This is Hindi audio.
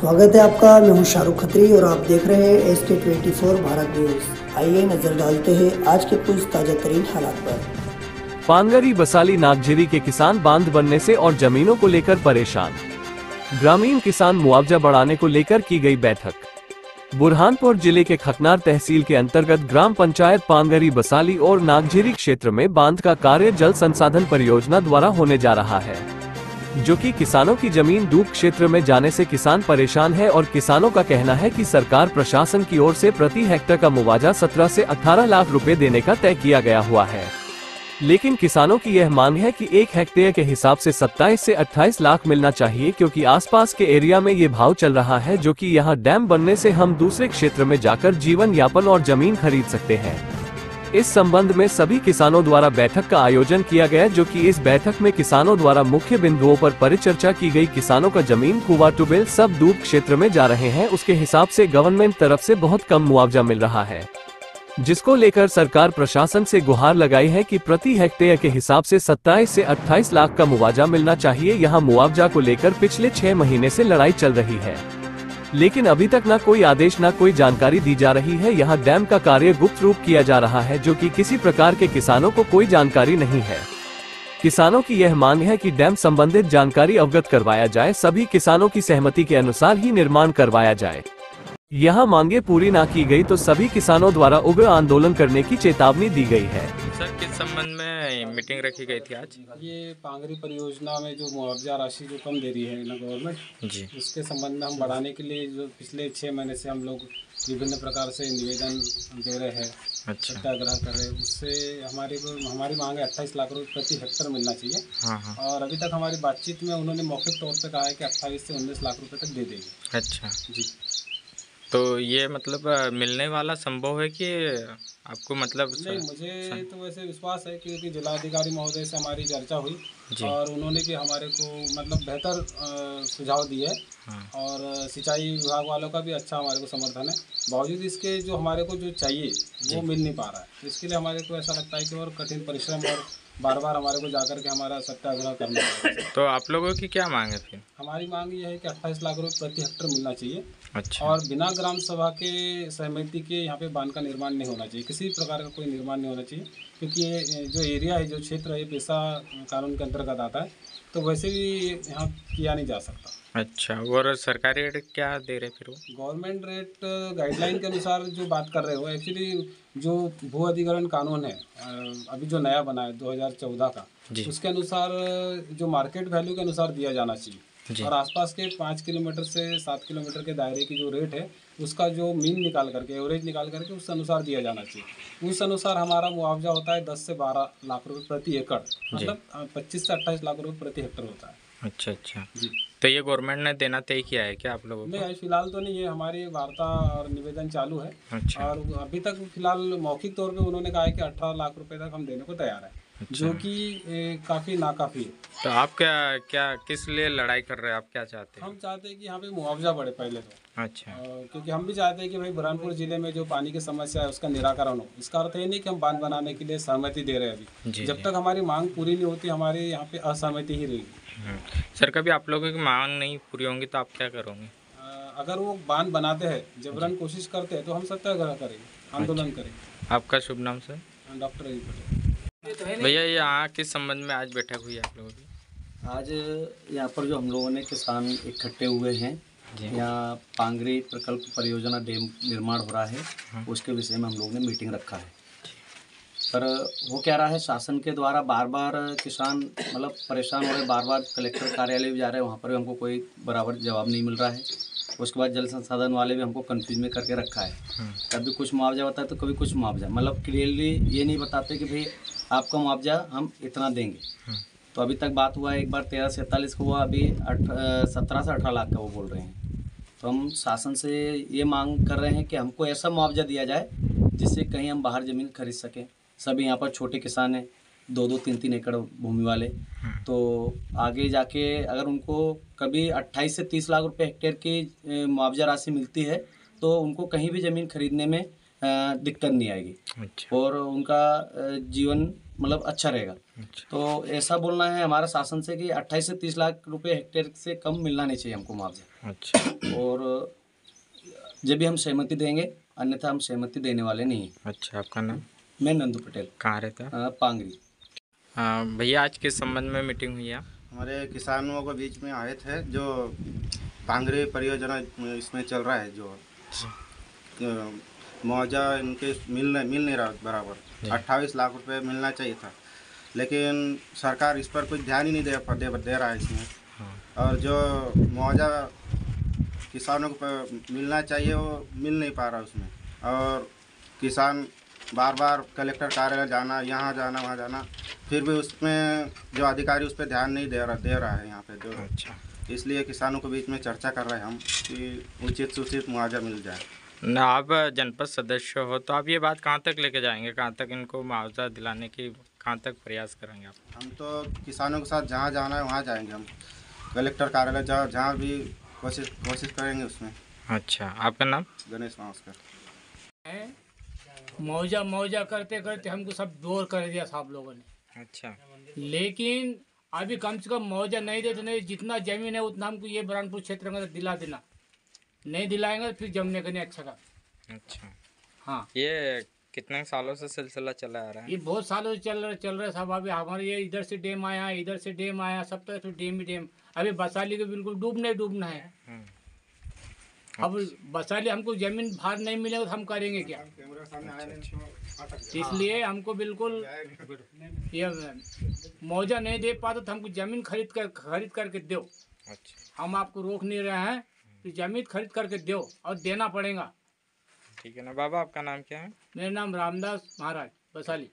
स्वागत है आपका। मैं हूं शाहरुख खत्री और आप देख रहे हैं SK24 भारत न्यूज। आइए नजर डालते हैं आज के कुछ ताजा तरीन हालात पर। पानगरी बसाली नागझिरी के किसान बांध बनने से और जमीनों को लेकर परेशान। ग्रामीण किसान मुआवजा बढ़ाने को लेकर की गई बैठक। बुरहानपुर जिले के खकनार तहसील के अंतर्गत ग्राम पंचायत पानगरी बसाली और नागझिरी क्षेत्र में बांध का कार्य जल संसाधन परियोजना द्वारा होने जा रहा है, जो कि किसानों की जमीन डूब क्षेत्र में जाने से किसान परेशान है और किसानों का कहना है कि सरकार प्रशासन की ओर से प्रति हेक्टेयर का मुआवजा 17 से 18 लाख रुपए देने का तय किया गया हुआ है, लेकिन किसानों की यह मांग है कि 1 हेक्टेयर के हिसाब से 27 से 28 लाख मिलना चाहिए, क्योंकि आसपास के एरिया में ये भाव चल रहा है, जो कि यहाँ डैम बनने से हम दूसरे क्षेत्र में जाकर जीवन यापन और जमीन खरीद सकते हैं। इस संबंध में सभी किसानों द्वारा बैठक का आयोजन किया गया, जो कि इस बैठक में किसानों द्वारा मुख्य बिंदुओं पर परिचर्चा की गई। किसानों का जमीन, कुआं, ट्यूबवेल सब डूब क्षेत्र में जा रहे हैं, उसके हिसाब से गवर्नमेंट तरफ से बहुत कम मुआवजा मिल रहा है, जिसको लेकर सरकार प्रशासन से गुहार लगाई है कि प्रति हेक्टेयर के हिसाब से 27 से 28 लाख का मुआवजा मिलना चाहिए। यहाँ मुआवजा को लेकर पिछले 6 महीने से लड़ाई चल रही है, लेकिन अभी तक न कोई आदेश न कोई जानकारी दी जा रही है। यहाँ डैम का कार्य गुप्त रूप किया जा रहा है, जो कि किसी प्रकार के किसानों को कोई जानकारी नहीं है। किसानों की यह मांग है कि डैम संबंधित जानकारी अवगत करवाया जाए, सभी किसानों की सहमति के अनुसार ही निर्माण करवाया जाए। यहाँ मांगे पूरी ना की गई तो सभी किसानों द्वारा उग्र आंदोलन करने की चेतावनी दी गई है। सर, किस संबंध में मीटिंग रखी गई थी आज? ये पांगरी परियोजना में जो मुआवजा राशि जो कम दे रही है ना गवर्नमेंट जी, उसके संबंध में हम बढ़ाने के लिए जो पिछले 6 महीने से हम लोग विभिन्न प्रकार से निवेदन दे रहे हैं, सत्याग्रह कर रहे हैं। उससे हमारी मांग है 28 लाख रुपये प्रति हेक्टेयर मिलना चाहिए। हाँ। और अभी तक हमारी बातचीत में उन्होंने मौखिक तौर पर कहा है कि 28 से 19 लाख रुपये तक दे देंगे। अच्छा जी, तो ये मतलब मिलने वाला संभव है कि आपको मतलब? नहीं, मुझे तो वैसे विश्वास है, क्योंकि जिलाधिकारी महोदय से हमारी चर्चा हुई और उन्होंने भी हमारे को मतलब बेहतर सुझाव दिए। हाँ। और सिंचाई विभाग वालों का भी अच्छा हमारे को समर्थन है। बावजूद इसके जो हमारे को जो चाहिए वो मिल नहीं पा रहा है, तो इसके लिए हमारे को ऐसा लगता है कि और कठिन परिश्रम और बार बार हमारे को जाकर के हमारा सत्याग्रह करना पड़ेगा। तो आप लोगों की क्या मांग है फिर? हमारी मांग ये है कि 28 लाख रुपये प्रति हेक्टेयर मिलना चाहिए। अच्छा। और बिना ग्राम सभा के सहमति के यहाँ पे बांध का निर्माण नहीं होना चाहिए, किसी प्रकार का कोई निर्माण नहीं होना चाहिए, क्योंकि ये जो एरिया है, जो क्षेत्र है, पेशा कानून के अंतर्गत आता है, तो वैसे भी यहाँ किया नहीं जा सकता। अच्छा, और सरकारी रेट क्या दे रहे फिर वो? गवर्नमेंट रेट गाइडलाइन के अनुसार जो बात कर रहे हो, एक्चुअली जो भू अधिग्रहण कानून है अभी जो नया बना है 2014 का, उसके अनुसार जो मार्केट वैल्यू के अनुसार दिया जाना चाहिए। और आसपास के 5 किलोमीटर से 7 किलोमीटर के दायरे की जो रेट है, उसका जो मीन निकाल करके, एवरेज निकाल करके उस अनुसार दिया जाना चाहिए। उस अनुसार हमारा मुआवजा होता है 10 से 12 लाख रुपए प्रति एकड़, मतलब 25 से 28 लाख रुपए प्रति हेक्टेयर होता है। अच्छा जी। तो ये गवर्नमेंट ने देना तय किया है क्या आप लोगों को? नहीं, फिलहाल तो नहीं है, हमारी वार्ता और निवेदन चालू है। अच्छा। और अभी तक फिलहाल मौखिक तौर पे उन्होंने कहा है कि 18 लाख रुपए तक हम देने को तैयार है। अच्छा। जो कि काफ़ी नाकाफ़ी है। तो आप क्या किस लिए लड़ाई कर रहे हैं? आप क्या चाहते हैं? हम चाहते हैं कि यहाँ पे मुआवजा बढ़े पहले तो। अच्छा। क्योंकि हम भी चाहते हैं कि भाई बुरहानपुर जिले में जो पानी की समस्या है उसका निराकरण हो। इसका अर्थ ये नहीं कि हम बांध बनाने के लिए सहमति दे रहे हैं अभी। जब तक हमारी मांग पूरी नहीं होती, हमारे यहाँ पे असहमति ही रहेगी। सर, कभी आप लोगों की मांग नहीं पूरी होंगी तो आप क्या करोगे? अगर वो बांध बनाते हैं, जबरन कोशिश करते हैं, तो हम सत्याग्रह करेंगे, आंदोलन करेंगे। आपका शुभ नाम सर? डॉक्टर भैया, ये यहाँ किस संबंध में आज बैठक हुई आप लोगों की? आज यहाँ पर जो हम लोगों ने किसान इकट्ठे हुए हैं, यहाँ पांगरी प्रकल्प परियोजना डैम निर्माण हो रहा है, उसके विषय में हम लोगों ने मीटिंग रखा है। पर वो क्या रहा है, शासन के द्वारा बार बार किसान मतलब परेशान हो रहे, बार बार कलेक्टर कार्यालय भी जा रहे हैं, वहाँ पर भी हमको कोई बराबर जवाब नहीं मिल रहा है। उसके बाद जल संसाधन वाले भी हमको कंफ्यूज में करके रखा है। कभी कुछ मुआवजा होता है तो कभी कुछ मुआवजा, मतलब क्लियरली ये नहीं बताते कि भाई आपका मुआवजा हम इतना देंगे। तो अभी तक बात हुआ है, एक बार 13 से 41 को हुआ, अभी 17 से 18 लाख का वो बोल रहे हैं। तो हम शासन से ये मांग कर रहे हैं कि हमको ऐसा मुआवजा दिया जाए जिससे कहीं हम बाहर ज़मीन खरीद सकें। सभी यहाँ पर छोटे किसान हैं, 2-2, 3-3 एकड़ भूमि वाले, तो आगे जाके अगर उनको कभी 28 से 30 लाख रुपए हेक्टेयर की मुआवजा राशि मिलती है, तो उनको कहीं भी ज़मीन खरीदने में दिक्कत नहीं आएगी अच्छा और उनका जीवन मतलब अच्छा रहेगा। तो ऐसा बोलना है हमारा शासन से कि 28 से 30 लाख रुपए हेक्टेयर से कम मिलना नहीं चाहिए हमको मुआवजा। अच्छा और जब भी हम सहमति देंगे, अन्यथा हम सहमति देने वाले नहीं हैं। अच्छा, आपका नाम? मैं नंदू पटेल, कहाँ रहता है? पांगरी। भैया आज किस संबंध में मीटिंग हुई है? हमारे किसानों के बीच में आए थे, जो पांगरी परियोजना इसमें चल रहा है, जो मुआवजा इनके मिल नहीं रहा बराबर। 28 लाख रुपए मिलना चाहिए था, लेकिन सरकार इस पर कुछ ध्यान ही नहीं दे रहा है इसमें। और जो मुआवजा किसानों को मिलना चाहिए वो मिल नहीं पा रहा उसमें। और किसान बार बार कलेक्टर कार्यालय जाना, यहाँ जाना, वहाँ जाना, फिर भी उसमें जो अधिकारी उस पर ध्यान नहीं दे रहा है यहाँ पे जो। अच्छा, इसलिए किसानों के बीच में चर्चा कर रहे हैं हम कि उचित सूचित मुआवजा मिल जाए। ना आप जनपद सदस्य हो तो आप ये बात कहाँ तक लेके जाएंगे? कहाँ तक इनको मुआवजा दिलाने की कहाँ तक प्रयास करेंगे आप? हम तो किसानों के साथ जहाँ जाना है वहाँ जाएंगे हम, कलेक्टर कार्यालय जहाँ भी कोशिश करेंगे उसमें। अच्छा, आपका नाम? गणेश नमस्कार। मुआवजा करते करते हमको सब बोर कर दिया साहब लोगों ने। अच्छा, लेकिन अभी कम से कम मुआवजा नहीं देते, नहीं जितना जमीन है उतना हमको ये बुरहानपुर क्षेत्र में दिला देना, नहीं दिलाएंगे फिर जमने का नहीं अच्छा का। अच्छा, हाँ, ये कितने सालों से सिलसिला चला आ रहा है? ये बहुत सालों से चल रहा है साहब। अभी हमारे ये इधर से डैम आया, इधर से डैम आया, सब तरह से डैम ही डैम। अभी बसाली को बिल्कुल डूबना है। अब बसाली हमको जमीन भार नहीं मिलेगा तो हम करेंगे क्या? इसलिए हमको बिल्कुल ये मुआवजा नहीं दे पाते तो हमको जमीन खरीद करके दो। अच्छा, हम आपको रोक नहीं रहे हैं, तो जमीन खरीद करके दो और देना पड़ेगा। ठीक है ना बाबा, आपका नाम क्या है? मेरा नाम रामदास महाराज, बसाली।